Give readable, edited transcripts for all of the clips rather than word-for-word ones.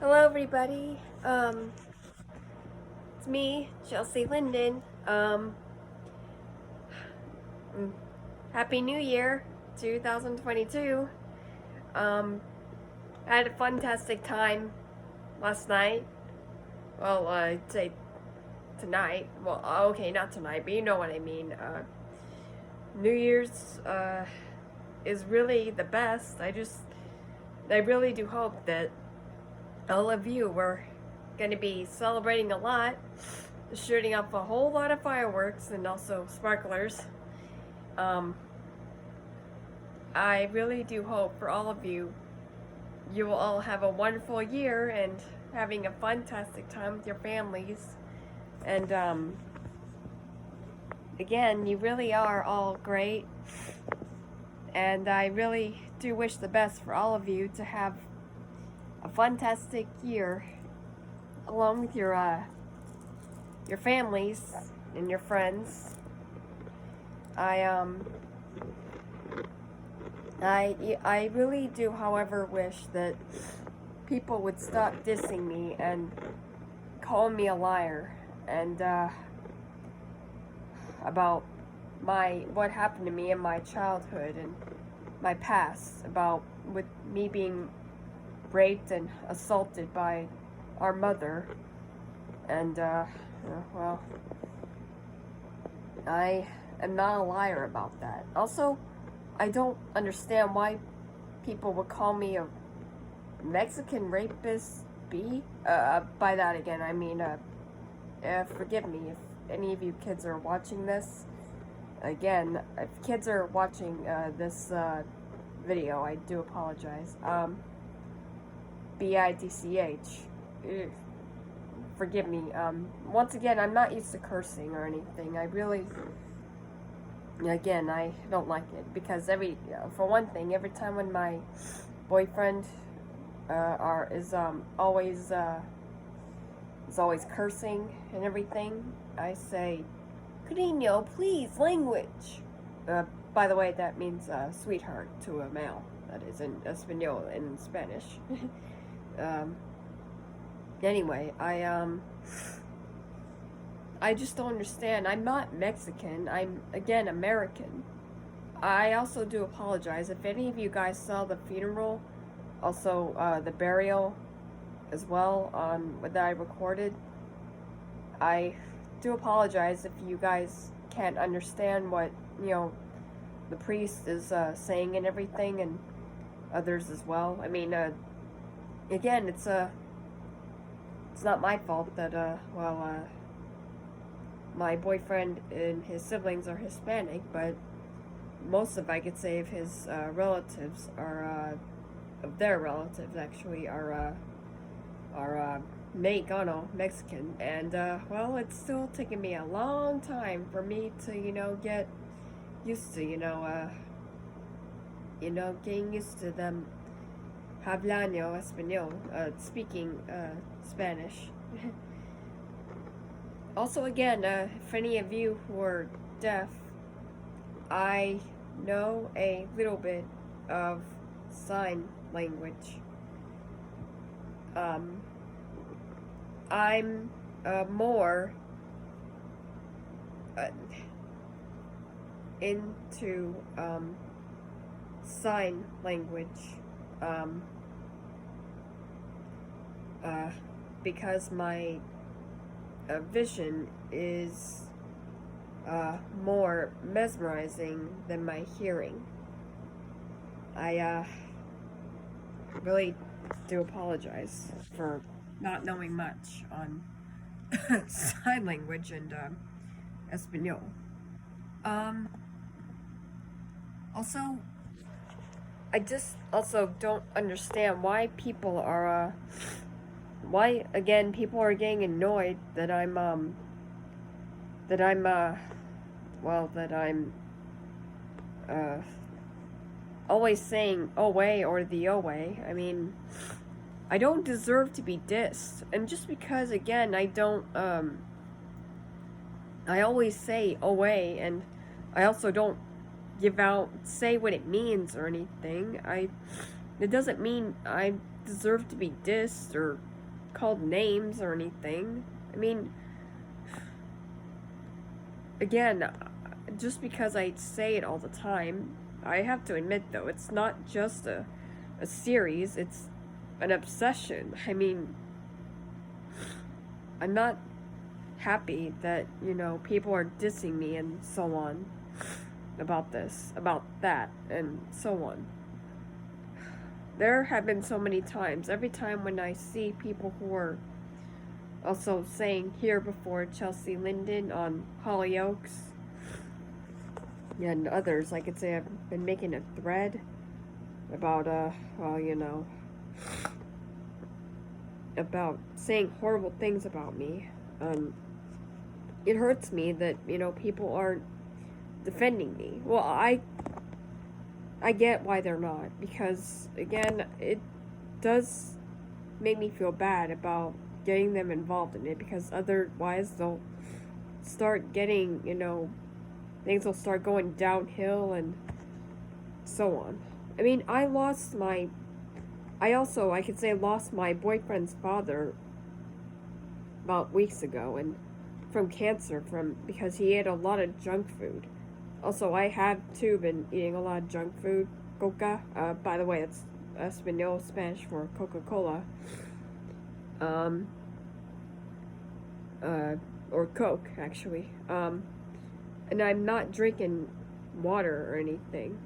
Hello, everybody. It's me, Chelsea Linden. Happy New Year, 2022. I had a fantastic time last night. Well, I'd say tonight. Well, okay, not tonight, but you know what I mean. New Year's is really the best. I really do hope that all of you were going to be celebrating a lot, shooting up a whole lot of fireworks and also sparklers. I really do hope for all of you, you will all have a wonderful year and having a fantastic time with your families. And again, you really are all great. And I really do wish the best for all of you to have a fantastic year along with your families and your friends. I really do, however, wish that people would stop dissing me and calling me a liar and about what happened to me in my childhood and my past, about with me being raped and assaulted by our mother. And well, I am not a liar about that. Also, I don't understand why people would call me a Mexican rapist B. By that again, I mean, forgive me if any of you kids are watching this. Again, if kids are watching this video, I do apologize. BIDCH. Forgive me. Once again, I'm not used to cursing or anything. Again, I don't like it because for one thing, every time when my boyfriend is always cursing and everything, I say, "Cariño, please, language." By the way, that means sweetheart to a male. That is in Espanol, in Spanish. Anyway, I just don't understand. I'm not Mexican. I'm, again, American. I also do apologize. If any of you guys saw the funeral, also the burial as well, that I recorded, I do apologize if you guys can't understand what, the priest is saying and everything, and others as well. I mean, again, it's not my fault that, my boyfriend and his siblings are Hispanic, but most of, I could say, of his relatives are, of their relatives actually, are Mexicano, Mexican, and, well, it's still taking me a long time for me to, get used to, getting used to them hablando español, speaking Spanish. Also, again, if any of you who are deaf, I know a little bit of sign language. I'm more into sign language because my vision is more mesmerizing than my hearing. I really do apologize for not knowing much on sign language and Espanol. Also, I just also don't understand why people are why again people are getting annoyed that I'm always saying "away" or "the away." I mean, I don't deserve to be dissed, and just because again I don't I always say "away," and I also don't say what it means or anything. It doesn't mean I deserve to be dissed or called names or anything. I mean, again, just because I say it all the time, I have to admit, though, it's not just a series, it's an obsession. I mean, I'm not happy that, you know, people are dissing me and so on about this, about that, and so on. There have been so many times, every time when I see people who are also saying here before Chelsea Linden on Hollyoaks and others, I could say I've been making a thread about, well, you know, about saying horrible things about me. It hurts me that, you know, people aren't defending me. Well, I get why they're not, because, again, it does make me feel bad about getting them involved in it, because otherwise they'll start getting, you know, things will start going downhill and so on. I mean, I could say lost my boyfriend's father about weeks ago, and from cancer, because he ate a lot of junk food. Also, I have too been eating a lot of junk food. Coca, by the way, it's Espanol, Spanish for Coca-Cola. Or Coke, actually. And I'm not drinking water or anything.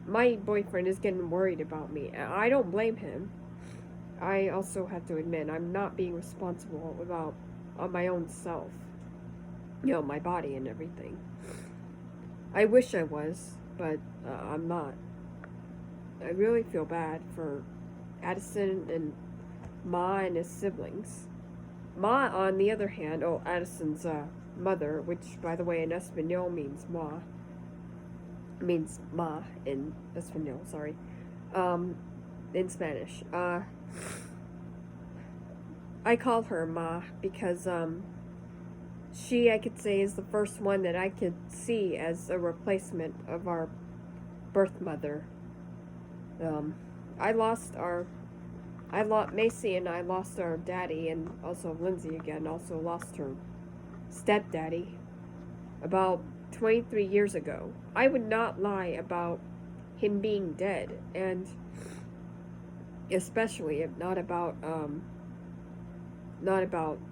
My boyfriend is getting worried about me. I don't blame him. I also have to admit, I'm not being responsible about my own self. You know, my body and everything. I wish I was, but I'm not. I really feel bad for Addison and Ma and his siblings. Ma, on the other hand, Addison's mother, which, by the way, in Espanol means Ma. Means Ma in Espanol, sorry. In Spanish. I call her Ma because, she, I could say, is the first one that I could see as a replacement of our birth mother. Macy and I lost our daddy, and also Lindsay again also lost her stepdaddy about 23 years ago. I would not lie about him being dead, and especially if not about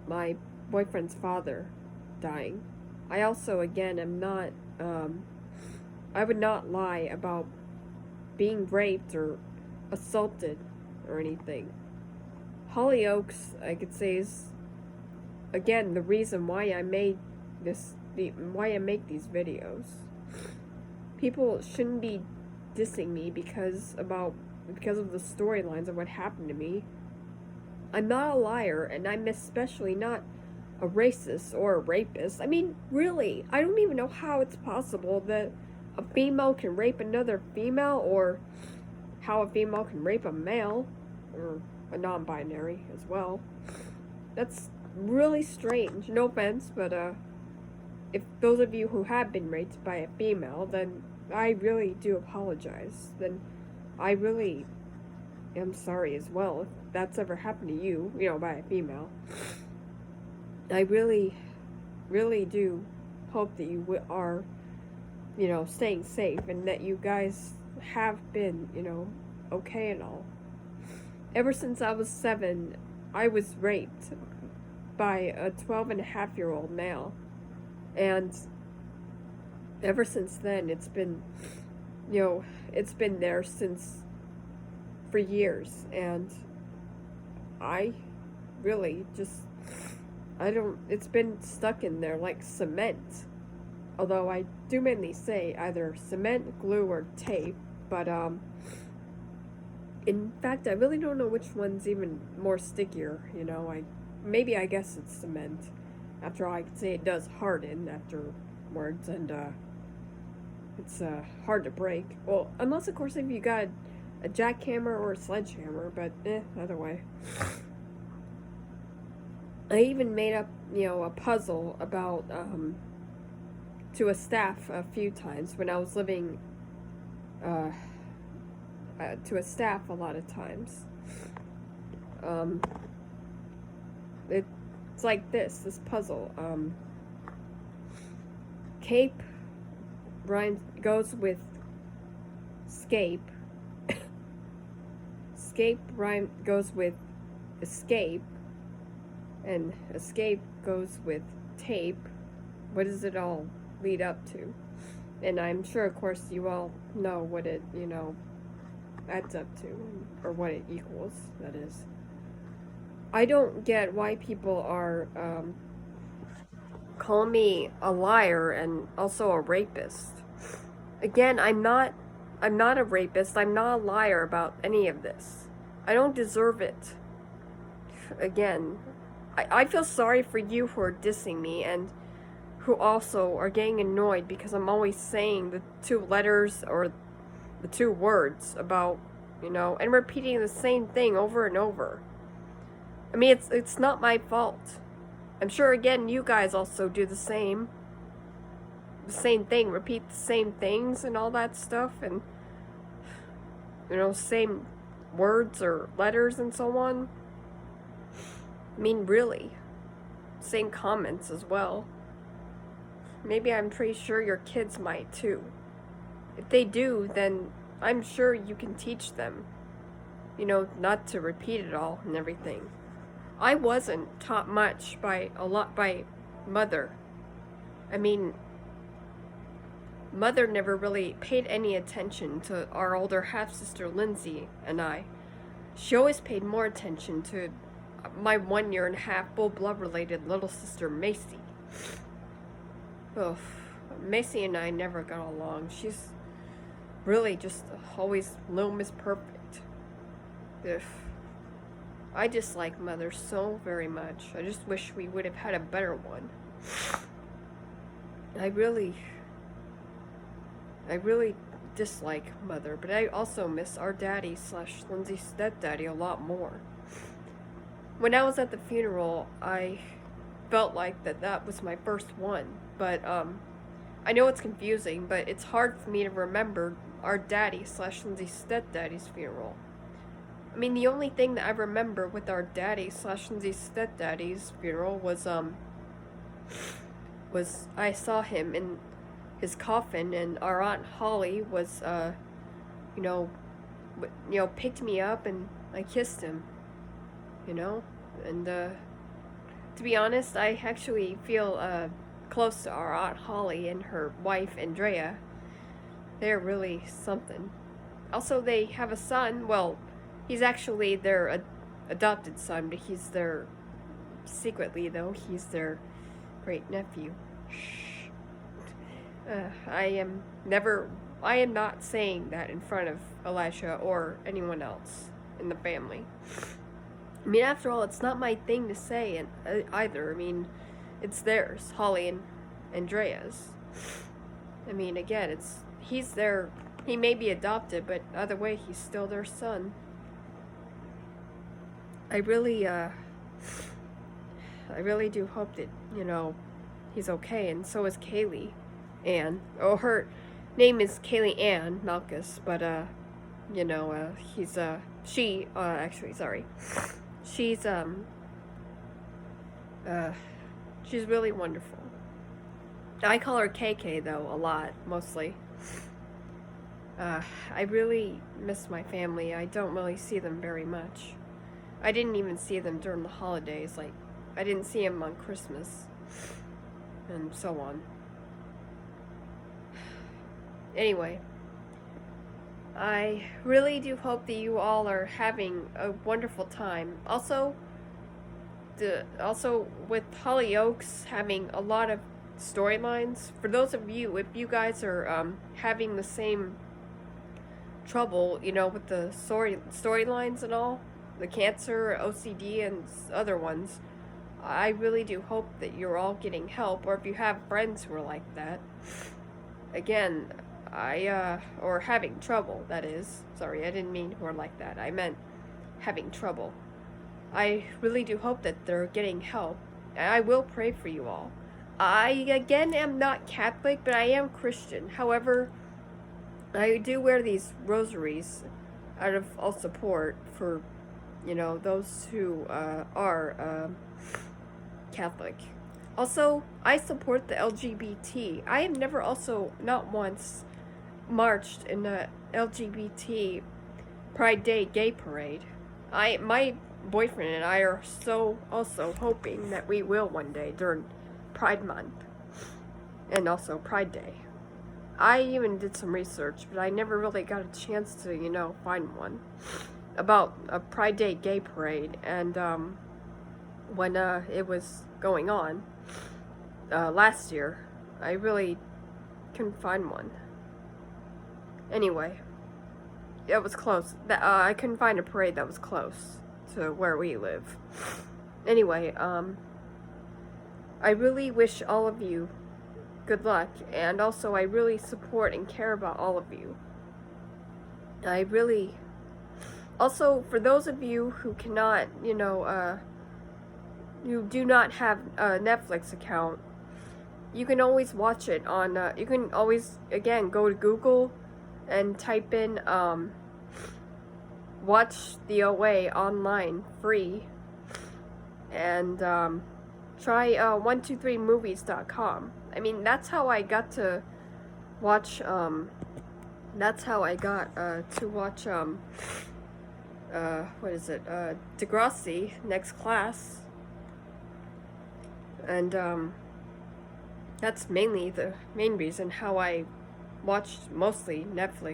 my boyfriend's father dying. I also, again, am not, I would not lie about being raped or assaulted or anything. Hollyoaks, I could say, is, again, the reason why I made why I make these videos. People shouldn't be dissing me because of the storylines of what happened to me. I'm not a liar, and I'm especially not a racist or a rapist. I mean, really, I don't even know how it's possible that a female can rape another female, or how a female can rape a male, or a non-binary as well. That's really strange. No offense, but if those of you who have been raped by a female, then I really do apologize. Then I really am sorry as well if that's ever happened to you, you know, by a female. I really, really do hope that you are, you know, staying safe, and that you guys have been, you know, okay and all. Ever since I was 7, I was raped by a 12-and-a-half-year-old male. And ever since then, it's been, you know, it's been there for years. And I really just, it's been stuck in there like cement. Although I do mainly say either cement, glue, or tape. But, in fact, I really don't know which one's even more stickier, you know. I guess it's cement. After all, I could say it does harden afterwards, and it's hard to break. Well, unless, of course, if you got a jackhammer or a sledgehammer, but either way. I even made up, you know, a puzzle about, to a staff a few times when I was living, to a staff a lot of times. It's like this puzzle. Cape goes with scape. Scape goes with escape. And escape goes with tape. What does it all lead up to? And I'm sure, of course, you all know what it, adds up to, or what it equals, that is. I don't get why people are calling me a liar and also a rapist. Again, I'm not a rapist. I'm not a liar about any of this. I don't deserve it. Again, I feel sorry for you who are dissing me and who also are getting annoyed because I'm always saying the two letters or the two words about, and repeating the same thing over and over. I mean, it's not my fault. I'm sure, again, you guys also do the same thing, repeat the same things and all that stuff, and, same words or letters and so on. I mean, really. Same comments as well. Maybe I'm pretty sure your kids might too. If they do, then I'm sure you can teach them, not to repeat it all and everything. I wasn't taught much by Mother. I mean, Mother never really paid any attention to our older half-sister Lindsay and I. She always paid more attention to my 1 year and a half full-blood related little sister Macy. Ugh, Macy and I never got along. She's really just always Little Miss Perfect. Ugh. I dislike Mother so very much. I just wish we would have had a better one. I really dislike Mother, but I also miss our daddy / Lindsay's stepdaddy a lot more. When I was at the funeral, I felt like that was my first one, but I know it's confusing, but it's hard for me to remember our daddy / Lindsay's stepdaddy's funeral. I mean, the only thing that I remember with our daddy / Lindsay's stepdaddy's funeral was I saw him in his coffin, and our Aunt Holly was, picked me up and I kissed him, and to be honest, I actually feel close to our Aunt Holly and her wife Andrea. They're really something. Also, they have a son. Well, he's actually their adopted son, but he's their great nephew. Shh. I am not saying that in front of Elisha or anyone else in the family. I mean, after all, it's not my thing to say either. I mean, it's theirs, Holly and Andrea's. I mean, again, he may be adopted, but either way, he's still their son. I really do hope that, he's okay, and so is Kaylee Ann. Oh, her name is Kaylee Ann Malkus, but, she's really wonderful. I call her KK, though, a lot, mostly. I really miss my family. I don't really see them very much. I didn't even see them during the holidays. Like, I didn't see them on Christmas. And so on. Anyway. I really do hope that you all are having a wonderful time. Also with Hollyoaks having a lot of storylines. For those of you, if you guys are having the same trouble, with the storylines and all, the cancer, OCD, and other ones, I really do hope that you're all getting help, or if you have friends who are like that. Again, or having trouble, that is. Sorry, I didn't mean who are like that. I meant having trouble. I really do hope that they're getting help. And I will pray for you all. I, again, am not Catholic, but I am Christian. However, I do wear these rosaries out of all support for, you know, those who are Catholic. Also, I support the LGBT. I have never also, not once, marched in the LGBT Pride Day gay parade. My boyfriend and I are so also hoping that we will one day during Pride Month and also Pride Day. I even did some research, but I never really got a chance to, you know, find one about a Pride Day gay parade. And when it was going on last year, I really couldn't find one. Anyway, it was close. I couldn't find a parade that was close to where we live. Anyway, I really wish all of you good luck, and also I really support and care about all of you. I really... Also, for those of you who cannot, you know, you do not have a Netflix account, you can always watch it on, you can always, again, go to Google and type in, watch the OA online, free, and, try, 123movies.com. I mean, that's how I got to watch, that's how I got, to watch, what is it, Degrassi, Next Class, and, that's mainly the main reason how I watched mostly Netflix.